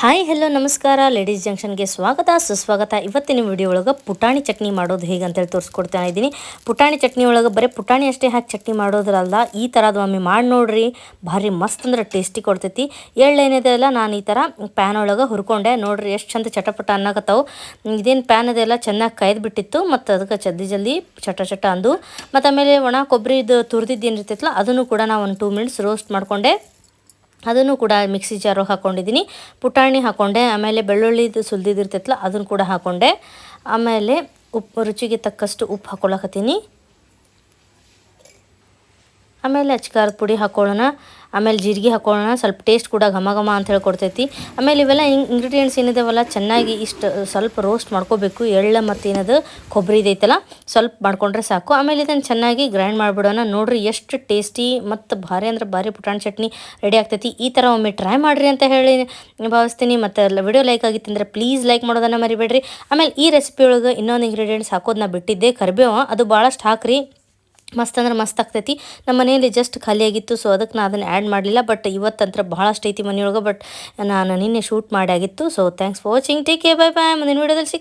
Hi hello ನಮಸ್ಕಾರ ladies ಜಂಕ್ಷನ್ಗೆ ಸ್ವಾಗತ ಸುಸ್ವಾಗತ. ಇವತ್ತಿನ ವಿಡಿಯೋ ಒಳಗೆ ಪುಟಾಣಿ ಚಟ್ನಿ ಮಾಡೋದು ಹೇಗೆ ಅಂತೇಳಿ ತೋರಿಸ್ಕೊಡ್ತಾ ಇದ್ದೀನಿ. ಪುಟಾಣಿ ಚಟ್ನಿ ಒಳಗೆ ಬರೀ ಪುಟಾಣಿ ಅಷ್ಟೇ ಹಾಕಿ ಚಟ್ನಿ ಮಾಡೋದ್ರಲ್ಲ, ಈ ಥರದ್ದು ಒಮ್ಮೆ ಮಾಡಿ ನೋಡ್ರಿ, ಭಾರಿ ಮಸ್ತ್ ಅಂದ್ರೆ ಟೇಸ್ಟಿ ಕೊಡ್ತೈತಿ. ಎಳ್ಳೇನಿದೆಲ್ಲ ನಾನು ಈ ಥರ ಪ್ಯಾನ್ ಒಳಗೆ ಹುರ್ಕೊಂಡೆ ನೋಡ್ರಿ, ಎಷ್ಟು ಚಂದ ಚಟಪಟ ಅನ್ನಕತ್ತಾವು. ಇದೇನು ಪ್ಯಾನ್ ಅದೆಲ್ಲ ಚೆನ್ನಾಗಿ ಕಾಯ್ದು ಬಿಟ್ಟಿತ್ತು, ಮತ್ತು ಅದಕ್ಕೆ ಜಲ್ದಿ ಚಟ ಅಂದು. ಮತ್ತು ಆಮೇಲೆ ಒಣ ಕೊಬ್ಬರಿದು ತುರಿದಿದ್ದು ಏನಿರ್ತೈತಲ್ಲ ಅದನ್ನು ಕೂಡ ನಾವು ಒಂದು 2 ಮಿನಿಟ್ಸ್ ರೋಸ್ಟ್ ಮಾಡಿಕೊಂಡೆ. ಅದನ್ನು ಕೂಡ ಮಿಕ್ಸಿ ಜಾರು ಹಾಕ್ಕೊಂಡಿದ್ದೀನಿ. ಪುಟಾಣಿ ಹಾಕ್ಕೊಂಡೆ, ಆಮೇಲೆ ಬೆಳ್ಳುಳ್ಳಿದು ಸುಲಿದಿರ್ತೈತಲ್ಲ ಅದನ್ನು ಕೂಡ ಹಾಕ್ಕೊಂಡೆ. ಆಮೇಲೆ ರುಚಿಗೆ ತಕ್ಕಷ್ಟು ಉಪ್ಪು ಹಾಕ್ಕೊಳಕತ್ತೀನಿ. ಆಮೇಲೆ ಅಚ್ಕಾರದ ಪುಡಿ ಹಾಕ್ಕೊಳ್ಳೋಣ, ಆಮೇಲೆ ಜೀರಿಗೆ ಹಾಕ್ಕೊಳ್ಳೋಣ. ಸ್ವಲ್ಪ ಟೇಸ್ಟ್ ಕೂಡ ಘಮ ಘಮ ಅಂತ ಹೇಳಿ ಕೊಡ್ತೈತಿ. ಆಮೇಲೆ ಇವೆಲ್ಲ ಇಂಗ್ರೀಡಿಯೆಂಟ್ಸ್ ಏನಿದಾವಲ್ಲ ಚೆನ್ನಾಗಿ ಇಷ್ಟು ಸ್ವಲ್ಪ ರೋಸ್ಟ್ ಮಾಡ್ಕೋಬೇಕು. ಎಳ್ಳು ಮತ್ತು ಏನದು ಕೊಬ್ಬರಿ ಇದೈತಲ್ಲ ಸ್ವಲ್ಪ ಮಾಡ್ಕೊಂಡ್ರೆ ಸಾಕು. ಆಮೇಲೆ ಇದನ್ನು ಚೆನ್ನಾಗಿ ಗ್ರೈಂಡ್ ಮಾಡಿಬಿಡೋಣ. ನೋಡಿರಿ ಎಷ್ಟು ಟೇಸ್ಟಿ ಮತ್ತು ಭಾರಿ ಅಂದ್ರೆ ಭಾರಿ ಪುಟಾಣಿ ಚಟ್ನಿ ರೆಡಿ ಆಗ್ತೈತಿ. ಈ ಥರ ಒಮ್ಮೆ ಟ್ರೈ ಮಾಡಿರಿ ಅಂತ ಹೇಳಿ ಭಾವಿಸ್ತೀನಿ. ಮತ್ತು ವಿಡಿಯೋ ಲೈಕ್ ಆಗಿತ್ತು ಅಂದರೆ ಪ್ಲೀಸ್ ಲೈಕ್ ಮಾಡೋದನ್ನು ಮರಿಬೇಡ್ರಿ. ಆಮೇಲೆ ಈ ರೆಸಿಪಿ ಒಳಗೆ ಇನ್ನೊಂದು ಇಂಗ್ರೀಡಿಯೆಂಟ್ಸ್ ಹಾಕೋದನ್ನ ಬಿಟ್ಟಿದ್ದೆ, ಕರಿಬೇವು. ಅದು ಭಾಳಷ್ಟು ಹಾಕ್ರಿ, ಮಸ್ತ್ ಅಂದ್ರೆ ಮಸ್ತ್ ಆಗ್ತೈತಿ. ನಮ್ಮ ಮನೆಯಲ್ಲಿ ಜಸ್ಟ್ ಖಾಲಿಯಾಗಿತ್ತು, ಸೊ ಅದಕ್ಕೆ ನಾನು ಅದನ್ನು ಆ್ಯಡ್ ಮಾಡಲಿಲ್ಲ. ಬಟ್ ಇವತ್ತಂತ್ರ ಭಾಳಷ್ಟು ಐತಿ ಮನೆಯೊಳಗೆ, ಬಟ್ ನಾನು ನಿನ್ನೆ ಶೂಟ್ ಮಾಡಿ ಆಗಿತ್ತು. So thanks for watching, take care, bye bye. ಮುಂದಿನ ವಿಡಿಯೋದಲ್ಲಿ ಸಿಗ್ತೀನಿ.